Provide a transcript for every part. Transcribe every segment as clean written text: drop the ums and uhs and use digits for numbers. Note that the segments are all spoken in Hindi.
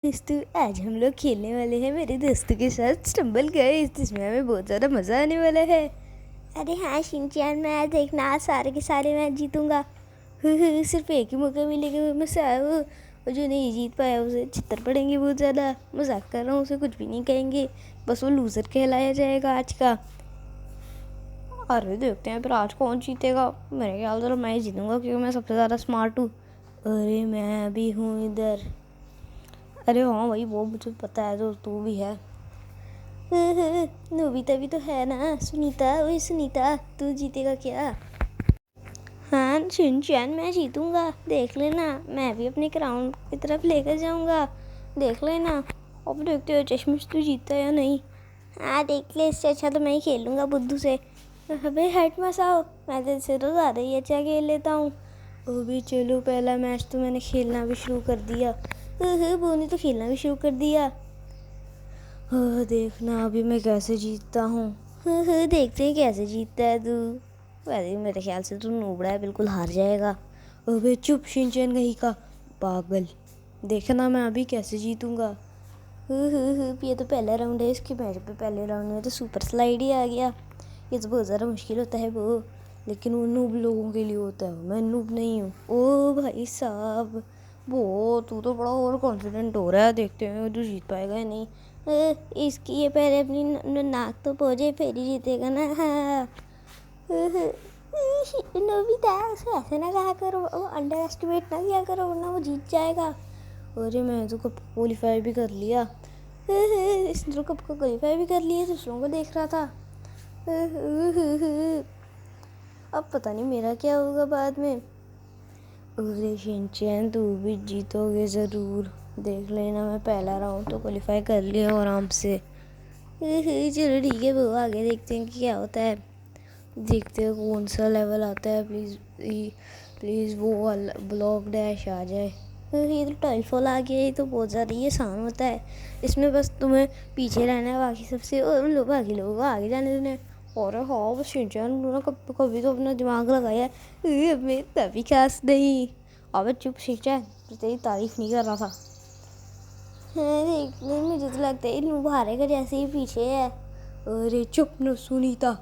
दोस्तों आज हम लोग खेलने वाले हैं मेरे दोस्तों के साथ स्टम्बल गाइस, जिसमें हमें बहुत ज़्यादा मज़ा आने वाला है। अरे हाँ शिनचैन, मैं देखना आज सारे के सारे मैच जीतूंगा। सिर्फ एक ही मौका मिलेगा वो मसा और जो नहीं जीत पाया उसे छितर पड़ेंगे बहुत ज़्यादा। मजाक कर रहा हूँ, उसे कुछ भी नहीं कहेंगे, बस वो लूज़र कहलाया जाएगा आज का। अरे देखते हैं फिर आज कौन जीतेगा। मेरे ख्याल से मैं जीतूंगा क्योंकि मैं सबसे ज़्यादा स्मार्ट हूँ। अरे मैं भी हूँ इधर। अरे हाँ भाई, वो मुझे पता है, तो तू भी है। नोबिता भी तो है ना। सुनीता, ओए सुनीता, तू जीतेगा क्या? हाँ शिनचैन, मैं जीतूंगा, देख लेना। मैं भी अपने क्राउन की तरफ लेकर जाऊंगा, देख लेना। अब देखते हो चश्मिश तू जीतता है या नहीं। हाँ देख ले, इससे अच्छा तो मैं ही खेलूंगा बुद्धू से। अबे हट मसाओ, मैं तेरे से तो ज़्यादा ही अच्छा खेल लेता हूँ। अभी चलो, पहला मैच तो मैंने खेलना भी शुरू कर दिया। वो ने तो खेलना भी शुरू कर दिया। देखना अभी मैं कैसे जीतता हूँ। देखते हैं कैसे जीतता है तू। वैसे मेरे ख्याल से तू नूबड़ा है, बिल्कुल हार जाएगा। अबे चुप शिनचैन कहीं का पागल, देखना मैं अभी कैसे जीतूंगा। ये तो पहला राउंड है इसके मैच पे। पहले राउंड में तो सुपर स्लाइड ही आ गया। ये तो बहुत ज़्यादा मुश्किल होता है वो, लेकिन वो नूब लोगों के लिए होता है, मैं नूब नहीं हूँ। ओ भाई साहब, वो तू तो बड़ा ओवर कॉन्फिडेंट हो रहा है, देखते हैं तू जीत पाएगा या नहीं। इसकी ये पहले अपनी नाक तो पहुँचे फिर ही जीतेगा ना। हाँ नोबिता, उसे ऐसे ना कहा करो, वो अंडर एस्टिमेट ना किया करो वरना वो जीत जाएगा। अरे मैं तो कब क्वालिफाई भी कर लिया। इसने तो कब को क्वालिफाई भी कर लिया, दूसरों को देख रहा था। अब पता नहीं मेरा क्या होगा बाद में। अरे शिनचैन, तू भी जीतोगे ज़रूर, देख लेना। मैं पहला राउंड तो क्वालिफाई कर लिया आराम से। चलो ठीक है, वो आगे देखते हैं कि क्या होता है। देखते हैं कौन सा लेवल आता है। प्लीज़ प्लीज़ वो वाला ब्लॉक डैश आ जाए। ये तो टाइलफॉल आ गया, ये तो बहुत ज़्यादा ही आसान होता है। इसमें बस तुम्हें पीछे रहना है बाकी सबसे, और उन लोग बाकी लोगों को आगे जाने देना है। और हाँ बस शिनचैन ना कभी तो अपना दिमाग लगाया है। मैं तभी खास नहीं। अब चुप शिनचैन, तेरी तारीफ नहीं कर रहा था। देख मुझे तो लगता है इन हारेगा जैसे ही पीछे है। अरे चुप न सुनीता,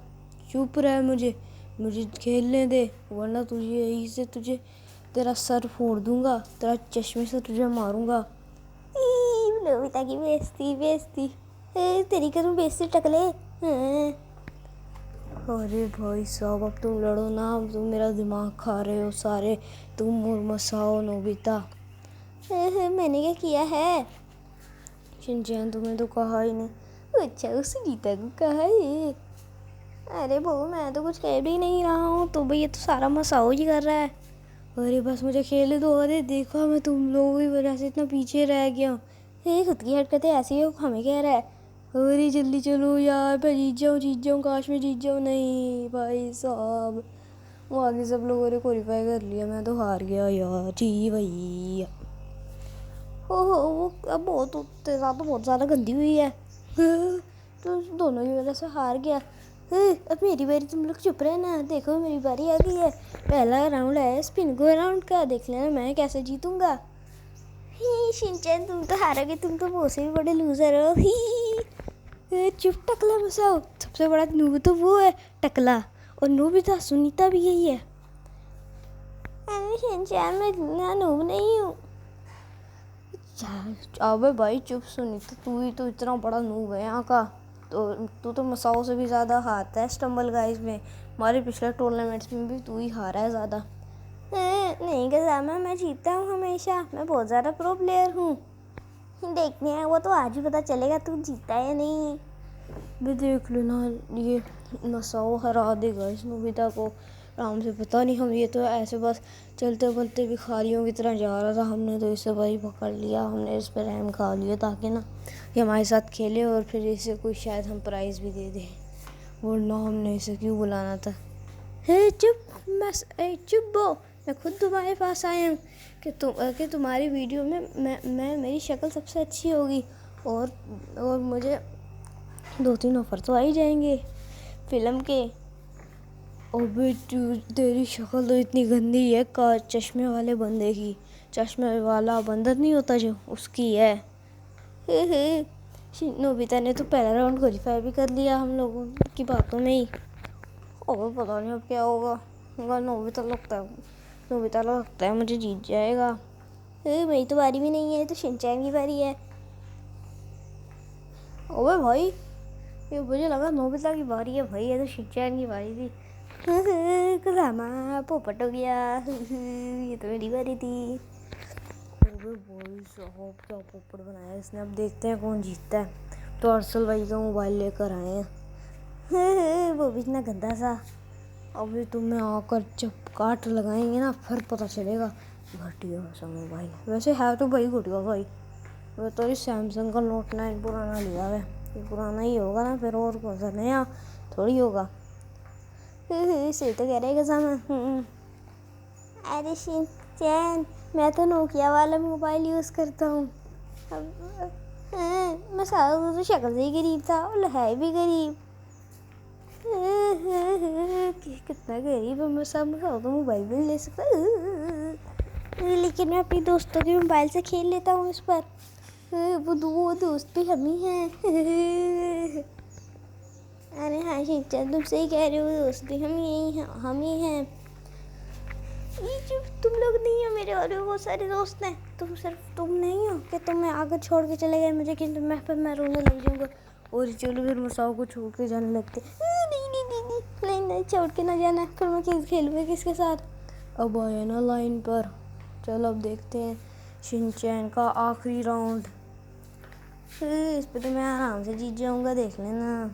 चुप रह, मुझे मुझे खेलने दे, वरना तुझे यहीं से तुझे तेरा सर फोड़ दूंगा, तेरा चश्मे से तुझे मारूंगा। नोबिता की बेइज्जती बेइज्जती। तेरी करूँ बेइज्जती टकले। अरे भाई साहब, अब तुम लड़ो ना, अब तुम मेरा दिमाग खा रहे हो सारे। तुम मुरमसाओ नोबिता। मैंने क्या किया है? शिनचैन तुम्हें तो कहा ही नहीं। अच्छा उस गीता को कहा है। अरे बहू, मैं तो कुछ कह भी नहीं रहा हूँ, तो भाई ये तो सारा मसाओ ही कर रहा है। अरे बस मुझे खेलने दो। अरे देखो, मैं तुम लोगों की वजह से इतना पीछे रह गया हूँ। ये खुद की हरकतें ऐसी हो, हमें कह रहा है। अरे जल्दी चलो यार, मैं जीत जाऊँ, काश मैं जीत जाऊँ। नहीं भाई साहब, वो आगे सब लोगों ने क्वालिफाई कर लिया, मैं तो हार गया यार। जी भैया, ओहो वो अब बहुत तेरे साथ तो बहुत ज़्यादा गंदी हुई है। तो दोनों की वजह से हार गया। अब मेरी बारी, तुम लोग चुप रहे ना, देखो मेरी बारी आ गई है। पहला राउंड है स्पिन गो राउंड का, देख लेना मैं कैसे जीतूंगा। ही शिनचैन, तुम तो हारोगे, तुम तो बहुत से भी बड़े लूजर हो। ही चुप टकला मसाओ, सबसे बड़ा नूब तो वो है टकला, और नोबिता सुनीता भी यही है। अरे शिनचैन, मैं इतना नूब नहीं हूँ। अबे भाई चुप, सुनीता तू ही तो इतना बड़ा नूब है यहाँ का। तो तू तो मसाओ से भी ज़्यादा हारता है स्टम्बल गाइस में। हमारे पिछले टूर्नामेंट्स में भी तू ही हारा है ज़्यादा। नहीं गजामा, मैं जीतता हूँ हमेशा, मैं बहुत ज़्यादा प्रो प्लेयर हूँ। देखने हैं, वो तो आज ही पता चलेगा तू जीता है या नहीं। भी देख लेना, ये मसाओ हरा देगा इस नोबिता को आराम से। पता नहीं, हम ये तो ऐसे बस चलते बोलते भिखारियों की तरह जा रहा था, हमने तो इसे भाई पकड़ लिया, हमने इस पर रहम खा लिया ताकि ना ये हमारे साथ खेले और फिर इसे कोई शायद हम प्राइज़ भी दे दें, वरना हमने इसे क्यों बुलाना था। हे चुप, चुप बो, मैं खुद तुम्हारे पास आया हूँ कि तुम्हारी वीडियो में मैं मेरी शक्ल सबसे अच्छी होगी, और मुझे 2-3 ऑफ़र तो आ ही जाएंगे फिल्म के। अबे तेरी शक्ल तो इतनी गंदी है का चश्मे वाले बंदे की। चश्मे वाला बंदर नहीं होता जो, उसकी है। नोबिता ने तो पहला राउंड क्वालीफाई भी कर लिया हम लोगों की बातों में ही। और पता नहीं अब क्या होगा। नोबिता लगता है मुझे जीत जाएगा। मेरी तो बारी भी नहीं है, तो शिनचैन की बारी है। ओए भाई, ये मुझे लगा नोबिता की बारी है भाई, ये तो शिनचैन की बारी थी। कुसामा पोपट हो गया। ये तो मेरी बारी थी। ओए भाई साहब, क्या पोपट बनाया इसने। अब देखते हैं कौन जीतता है। तो अरसल भाई का मोबाइल लेकर आए हैं। वो भी इतना गंदा सा। अभी तुम्हें आकर जब काट लगाएंगे ना, फिर पता चलेगा। घटिया सा मोबाइल, वैसे है तो भाई घटिया भाई। मैं तो इस सैमसंग का नोट 9 पुराना लिया है। ये पुराना ही होगा ना, फिर और कौन सा नया थोड़ी होगा। सही तो कह रहे कसम। अरे शिनचैन, मैं तो नोकिया वाला मोबाइल यूज़ करता हूँ। मैं सारा तो शक्ल से ही गरीब था और है भी गरीब। कितना गरीब है मैं, सब तो मोबाइल भी ले सकता। लेकिन मैं अपनी दोस्तों के मोबाइल से खेल लेता हूँ इस पर। वो दोस्त भी हम ही हैं। अरे हाँ शिनचैन, तुम सही कह रहे हो, दोस्त भी हम ही हैं। ये जो तुम लोग नहीं हो मेरे, और वो सारे दोस्त हैं। तुम नहीं हो कि तुम मैं आकर छोड़ के चले गए मुझे, कि मैं रोने लग जाऊँगा। और चलो फिर मसाओ को छोड़ के जाने लगते। नहीं छोड़ के ना जाना, फिर मैं खेलूँगा किसके साथ। अब आया ना लाइन पर। चलो अब देखते हैं शिनचैन का आखिरी राउंड। इस पे तो मैं आराम से जीत जाऊँगा, देख लेना।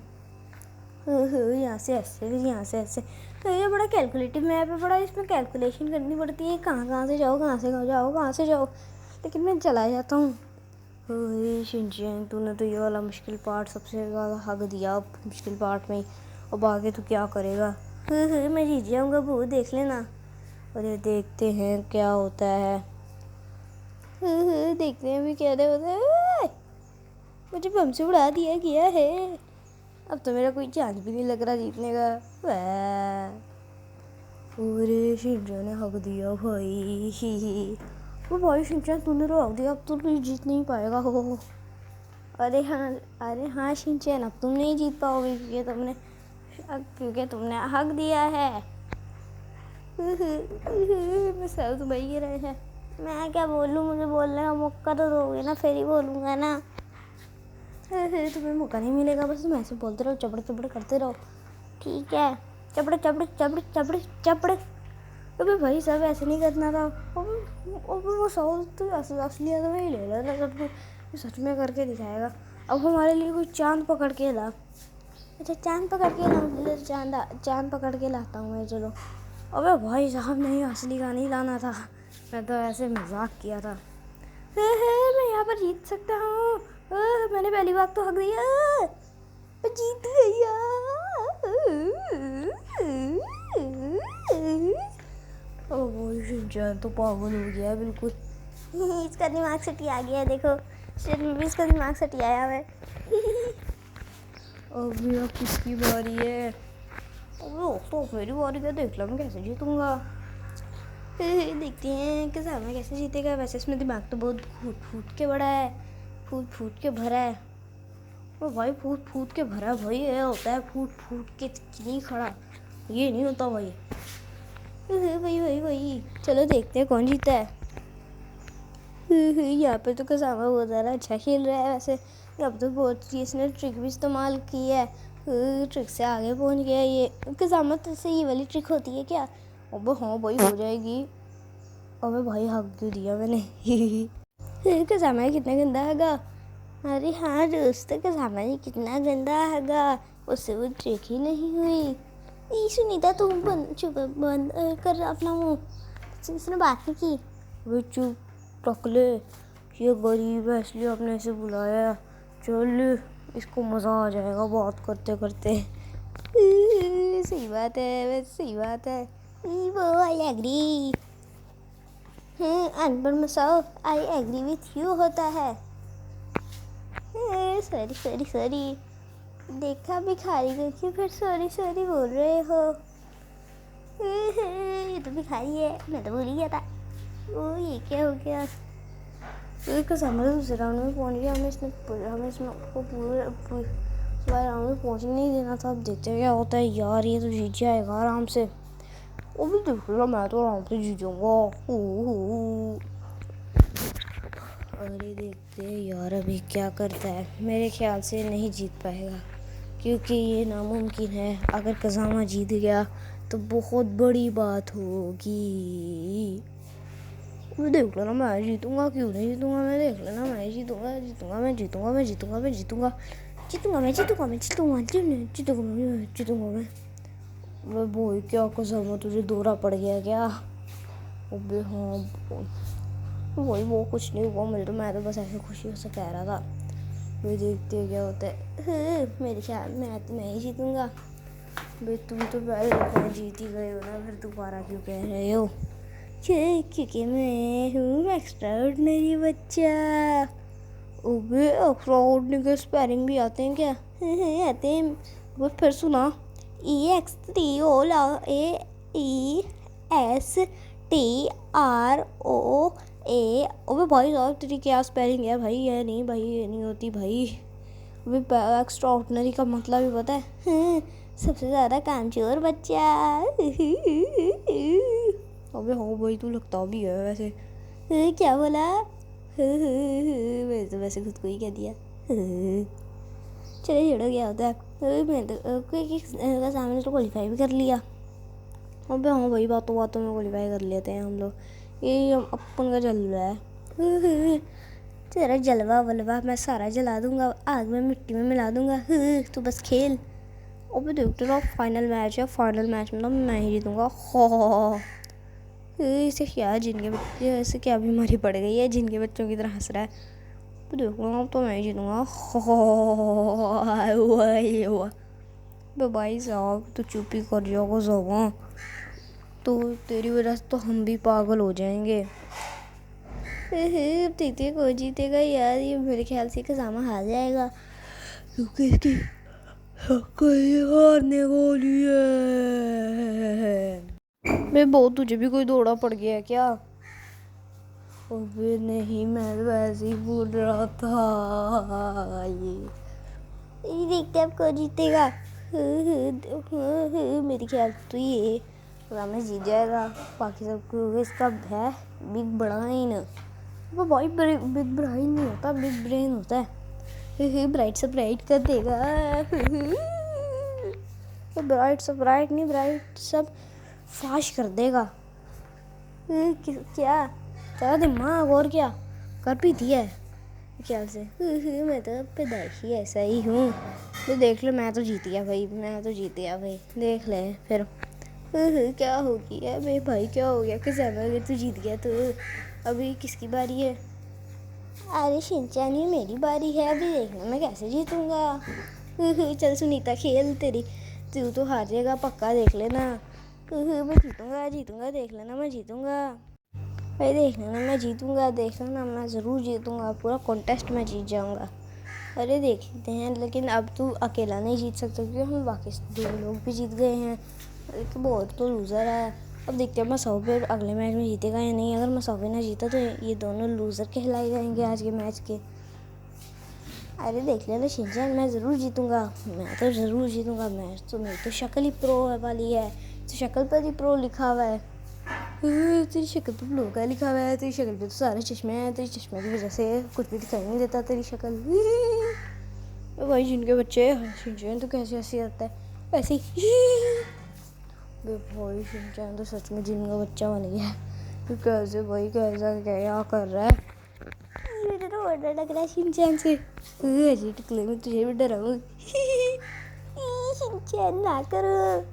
यहाँ से ऐसे, फिर यहाँ से ऐसे। ये बड़ा कैलकुलेटिव मैप है, बड़ा इसमें कैलकुलेशन करनी पड़ती है। कहाँ से जाओ, कहाँ से जाओ। लेकिन मैं चला जाता हूँ। शिनचैन, तूने तो ये वाला मुश्किल पार्ट सबसे ज़्यादा हक दिया मुश्किल पार्ट में ही। अब आगे तू क्या करेगा। मैं जीत जाऊँगा वो, देख लेना। और ये देखते हैं क्या होता है। देखते हैं अभी क्या होता है। मुझे बम से उड़ा दिया गया है। अब तो मेरा कोई चांस भी नहीं लग रहा जीतने का। अरे शिनचैन ने हक दिया भाई। वो भाई शिनचैन, तूने तो हक दिया, अब तो तू जीत नहीं पाएगा। हो अरे हाँ शिनचैन, अब तुम नहीं जीत पाओगे क्योंकि तुमने हक दिया है। मैं सब तो भाई रहे हैं। मैं क्या बोलूँ, मुझे बोलने का मौका तो दोगे ना, फिर ही बोलूँगा ना। तुम्हें मौका नहीं मिलेगा, बस तुम ऐसे बोलते रहो, चपड़ चपड़ करते रहो। ठीक है, चपड़ चपड़ चपड़ चपड़ चपड़। अबे भाई सब ऐसे नहीं करना था। वो तो असलियत में ही ले लेना सब कुछ, सच में करके दिखाएगा। अब हमारे लिए कोई चांद पकड़ के ला। अच्छा चांद पकड़ के लाऊं, चांद पकड़ के लाता हूँ मैं, चलो। अबे भाई साहब, नहीं असली का नहीं लाना था, मैं तो ऐसे मजाक किया था। मैं यहाँ पर जीत सकता हूँ। मैंने पहली बार तो हक दिया, मैं जीत गया। शिनचैन तो पागल हो गया है बिल्कुल। इसका दिमाग सटिया गया है, देखो सिर में भी इसका दिमाग सटियाया है। अभी अब किसकी बारी है। तो मेरी बारी का देख लो, मैं कैसे जीतूंगा। देखते हैं कि सामने कैसे जीतेगा। वैसे इसमें दिमाग तो बहुत फूट के बड़ा है, फूट के भरा है। ओ भाई फूट के भरा भाई, ये होता है फूट के नहीं खड़ा, ये नहीं होता भाई। वही चलो देखते हैं कौन जीता है। यहाँ पे तो कसामा बहुत ज़्यादा अच्छा खेल रहा है। वैसे अब तो बहुत इसने ट्रिक भी इस्तेमाल की है, ट्रिक से आगे पहुँच गया ये। कसामा तो से ये वाली ट्रिक होती है क्या। अब हाँ भाई हो जाएगी। अबे भाई हक क्यों दिया मैंने। कसामा कितना गंदा हैगा। अरे हाँ दोस्त, कसामा जी कितना गंदा हैगा, उससे वो ट्रिक ही नहीं हुई। सुनीता तुम बंद कर अपना मुँह, इसने बात नहीं की। वो चुप टकले, ये गरीब है इसलिए आपने इसे बुलाया। चल इसको मज़ा आ जाएगा बात करते करते। सही बात है, वैसे सही बात है। वो आई एग्री। अनपढ़ मसाओ, आई एग्री विथ यू होता है। सॉरी देखा भिखारी को क्यों फिर सॉरी बोल रहे हो। ये तो भिखारी है, मैं तो भूल ही गया था। ओ ये क्या हो गया। तो इसका समझ दूसरे राउंड में पहुंच गया। हमें इसमें को पूरे राउंड में पहुंचने नहीं देना था। अब देखते हैं क्या होता है। यार ये तो जीत जाएगा आराम से। वो भी देख लो, मैं तो आराम से जीत जाऊंगा। अरे देखते हैं यार अभी क्या करता है। मेरे ख्याल से नहीं जीत पाएगा क्योंकि ये नामुमकिन है। अगर कज़ामा जीत गया तो बहुत बड़ी बात होगी। मैं देख लेना मैं जीतूंगा, क्यों नहीं जीतूंगा। मैं देख लेना मैं जीतूंगा मैं बोल क्या कज़ामा तुझे दौरा पड़ गया क्या? अबे हाँ वही वो कुछ नहीं हुआ मुझे तो। मैं तो बस ऐसे खुशी से कह रहा था। मैं देखते हैं क्या होता है। मेरे ख्याल में मैं ही जीतूंगा। भाई तुम तो पहले जीत ही गए हो ना, फिर दोबारा क्यों कह रहे हो? क्योंकि मैं हूँ एक्स्ट्राऑर्डिनरी बच्चा। अबे एक्स्ट्राऑर्डिनरी के स्पेलिंग भी आते हैं क्या? आते हैं। वो फिर सुना EXTROASTROA। अबे भाई साहब तेरी क्या स्पेलिंग है भाई? ये नहीं होती भाई। अबे एक्स्ट्रा ऑर्डिनरी का मतलब ही पता है? सबसे ज़्यादा कामचोर बच्चा। अबे हाँ भाई तू लगता भी है वैसे। क्या बोला? मैं तो वैसे खुद को ही कह दिया। चलो छोड़ो क्या होता है। मैं तो सामने तो क्वालीफाई भी कर लिया। अबे हाँ भाई बातों बातों में क्वालीफाई कर लेते हैं हम लोग। ये अपन का जलवा है। तेरा जलवा वलवा मैं सारा जला दूंगा, आग में मिट्टी में मिला दूंगा। तू बस खेल। अबे देखते रहो फाइनल मैच है। फाइनल मैच में ना मैं ही जीतूंगा। इसे क्या जिनके बच्चे ऐसे क्या बीमारी पड़ गई है जिनके बच्चों की तरह हंस रहा है। तो देखो अब तो मैं ही जीतूंगा। भाई साहब तो चुप ही कर जाओ ज़बान। तो तेरी वजह से तो हम भी पागल हो जाएंगे। देखते कोई जीतेगा यार। ये मेरे ख्याल से कज़ामा हार जाएगा क्योंकि इसकी कोई हारने वाली है। मैं बहुत तुझे भी कोई दौड़ा पड़ गया क्या? अबे नहीं मैं वैसे ही बोल रहा था। ये देखते अब कौन जीतेगा। मेरे ख्याल तो ये कज़ामा जीत जाएगा। बाकी सब को इसका है बिग ब्रेन। वो भाई बिग ब्रेन नहीं होता, बिग ब्रेन होता है। ब्राइट से ब्राइट कर देगा। ब्राइट से ब्राइट नहीं, ब्राइट सब फाश कर देगा। क्या तेरा दिमाग और क्या कर भी दिया है ख्याल से। मैं तो पैदाइशी ऐसा ही हूँ। तो देख लो मैं तो जीत गया भाई। देख ले फिर क्या हो गया भाई क्या हो गया? अगर तू जीत गया तो अभी किसकी बारी है? अरे शिनचैन ये मेरी बारी है। अभी देखना मैं कैसे जीतूंगा। चल सुनीता खेल तेरी। तू तो हार जाएगा पक्का, देख लेना। मैं जीतूंगा देख लेना मैं जीतूंगा भाई। देख लेना मैं जीतूंगा, देख लेना मैं ज़रूर जीतूंगा। पूरा कॉन्टेस्ट में जीत जाऊंगा। अरे देखते हैं, लेकिन अब तू अकेला नहीं जीत सकता क्योंकि हम बाकी दो लोग भी जीत गए हैं। बहुत तो लूज़र है। अब देखते हैं मसाओ अगले मैच में जीतेगा या नहीं। अगर मसाओ ना जीता तो ये दोनों लूज़र कहलाए जाएंगे आज के मैच के। अरे देख लेना शिनचैन मैं ज़रूर जीतूंगा। मैं तो ज़रूर जीतूंगा। मैच तो मेरी तो शक्ल ही प्रो वाली है। तो शक्ल पर ही प्रो लिखा हुआ है। तेरी शक्ल पर प्रो का लिखा हुआ है। तेरी शक्ल पे तो सारे चश्मे हैं। तेरी चश्मे की वजह से कुछ भी दिखाई नहीं देता तेरी शक्ल। भाई जिनके बच्चे शिनचैन तो कैसे ऐसे आता है वैसे ही। भाई शिनचैन तो सच में जिनका बच्चा बन गया है। कैसे भाई कैसा क्या कर रहा है? मुझे तो डर लग रहा है शिनचैन से। अजय टकले में तुझे भी डराऊंगी। शिनचैन ना करो।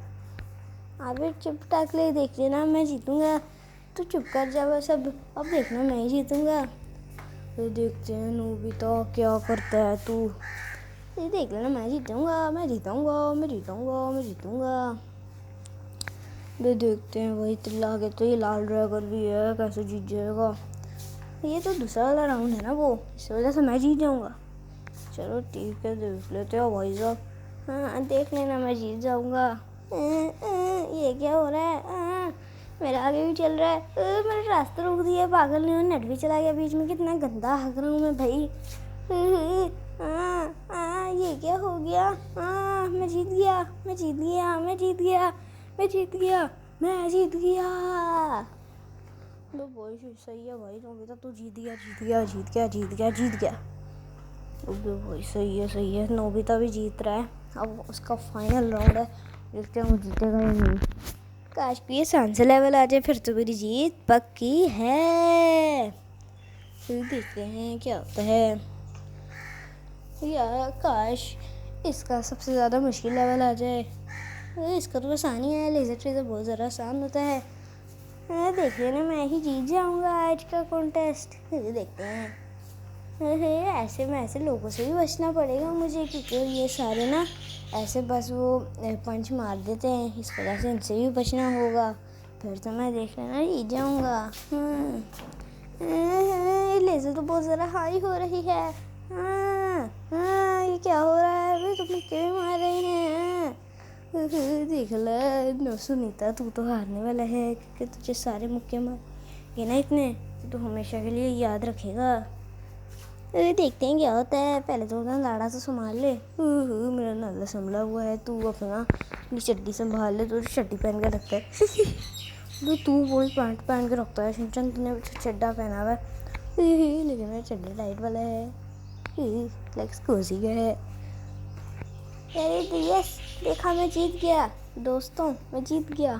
अबे चुप टकले, देख लेना मैं जीतूंगा। तू चुप कर जा बस। अब देखना मैं ही जीतूंगा। तो देखते हैं नोबिता क्या करता है तू। ये देख लेना मैं जीतूंगा। ये देखते हैं वही चिल्ला के। तो ये लाल ड्रैगन भी है, कैसे जीत जाएगा? ये तो दूसरा वाला राउंड है ना वो, इस वजह से मैं जीत जाऊंगा। चलो ठीक है देख लेते हो भाई साहब। हाँ देख लेना मैं जीत जाऊंगा। ये क्या हो रहा है? मेरा आगे भी चल रहा है। मैंने रास्ता रोक दिया, पागल नहीं हो, नेट भी चला गया बीच में। कितना गंदा हक रहा हूँ मैं भाई। ये क्या हो गया? मैं जीत गया, मैं जीत गया, मैं जीत गया, मैं जीत गया, मैं जीत गया। लो भाई सही है भाई, नोबिता तू जीत गया, जीत गया, जीत गया, जीत गया, जीत गया। लो भाई सही है, नोबिता भी जीत रहा है। अब उसका फाइनल राउंड है, देखते हैं वो जीतेगा या नहीं। काश भी ये 7 लेवल आ जाए, फिर तो मेरी जीत पक्की है। फिर देखते हैं क्या होता है। यार काश इसका सबसे ज़्यादा मुश्किल लेवल आ जाए। इसका तो आसान ही है, लेज़र ट्रेजर बहुत ज़्यादा आसान होता है। देख लेना, मैं ही जीत जाऊंगा आज का कॉन्टेस्ट। देखते हैं। ऐसे लोगों से भी बचना पड़ेगा मुझे, क्योंकि ये सारे ना ऐसे बस वो पंच मार देते हैं, इस वजह से इनसे भी बचना होगा। फिर तो मैं देख लेना जीत जाऊंगा। लेज़र तो बहुत ज़्यादा हाई हो रही है। ये क्या हो रहा है? अभी तुम मुक्के भी मार रहे हैं। देख लो सुनीता, तू तो हारने वाला है, क्योंकि तुझे सारे मुक्के मार ना इतने, तो हमेशा के लिए याद रखेगा। देखते हैं क्या होता है। पहले तो ना लाड़ा तो संभाल ले। मेरा नाला संभला हुआ है, तू अपना चड्डी संभाल ले। तो चड्डी पहन के रखता है तो तू वही पैंट पहन के रखता है। शिनचैन तूने चड्डा पहना हुआ है, लेकिन मेरा चड्डा टाइट वाला है, लेग्स कोसी का है। अरे यस, देखा मैं जीत गया दोस्तों, मैं जीत गया।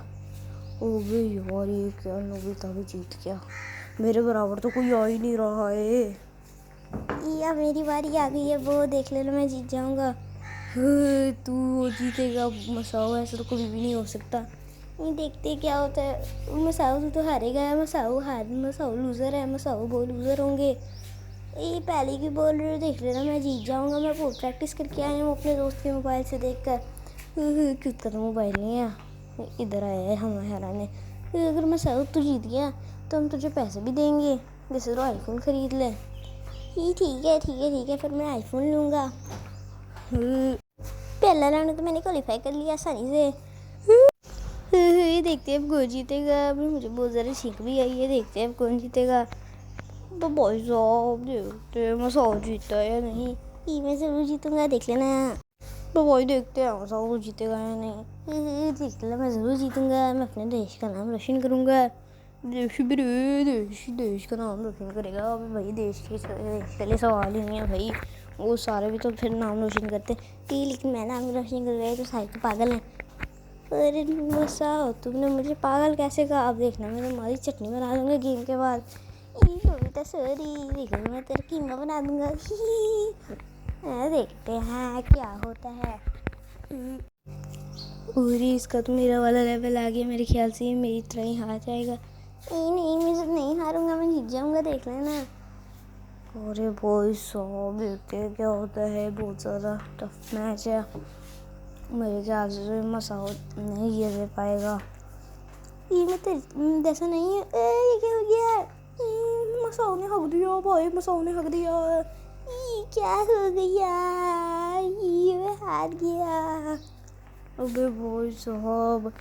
ओबे यार ये क्या, नोबिता भी जीत गया। मेरे बराबर तो कोई आ ही नहीं रहा है। या मेरी बारी आ गई है, वो देख लेना, मैं जीत जाऊंगा। तू जीतेगा मसाओ, ऐसा तो कभी भी नहीं हो सकता। ये देखते क्या होता है। मसाओ तू तो हारेगा, मसाओ लूज़र है, मसाओ बहुत लूज़र होंगे। ये पहले की बोल रहे हो, देख लेना मैं जीत जाऊंगा। मैं बहुत प्रैक्टिस करके आया हूँ अपने दोस्त के मोबाइल से देख कर। खुद का तो मोबाइल नहीं है, इधर आया है हमें हराने। अगर मसाओ तू जीत गया तो हम तुझे पैसे भी देंगे, जैसे तो आईफोन ख़रीद ले। ठीक है, फिर मैं आईफोन लूँगा। पहला राउंड तो मैंने क्वालीफाई कर लिया आसानी से। ये देखते हैं अब कौन जीतेगा। अभी मुझे बहुत ज़्यादा सीख भी आई है, देखते हैं अब कौन जीतेगा। तो भाई साहब देखते हैं मसाओ जीता है या नहीं। मैं ज़रूर जीतूँगा, देख लेना। तो वही देखते हैं मसाओ जीतेगा या नहीं। देख लेना, मैं ज़रूर जीतूँगा। मैं अपने देश का नाम रोशन करूँगा। देश का नाम रोशन करेगा भाई। देश के लिए सवाल ही नहीं है भाई, वो सारे भी तो फिर नाम रोशन करते हैं। लेकिन मैं नाम रोशन कर रहा तो सारे तो पागल हैं। अरे मसाओ तुमने मुझे पागल कैसे कहा? अब देखना, मैं तुम्हारी चटनी बना दूंगा गेम के बाद। नोबिता सॉरी, देखो मैं तेरा कीमा बना दूंगा। देखते हैं क्या होता है। पूरी इसका तो मेरा वाला लेवल आ गया, मेरे ख्याल से ये मेरी तरह ही हार जाएगा। नहीं मैं नहीं हारूंगा, मैं जीत जाऊंगा, देख लेना। अरे भाई साहब देखते हैं क्या होता है। बहुत ज़्यादा टफ मैच है, मेरे ख्याल से मसाओ नहीं ये पाएगा। ये मैं तेरे जैसा नहीं है। ये क्या हो गया? मसाओ ने हक दिया भाई, मसाओ ने हक दिया। क्या हो गया? ये हार गया। अबे भाई साहब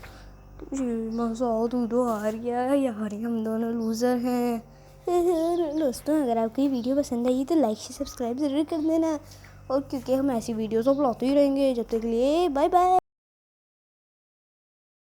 मसाओ तू तो हार गया यार, हम दोनों लूज़र हैं। दोस्तों अगर आपको ये वीडियो पसंद आई तो लाइक से सब्सक्राइब ज़रूर कर देना, और क्योंकि हम ऐसी वीडियोस अपलोड ही रहेंगे। जब तक के लिए बाय बाय।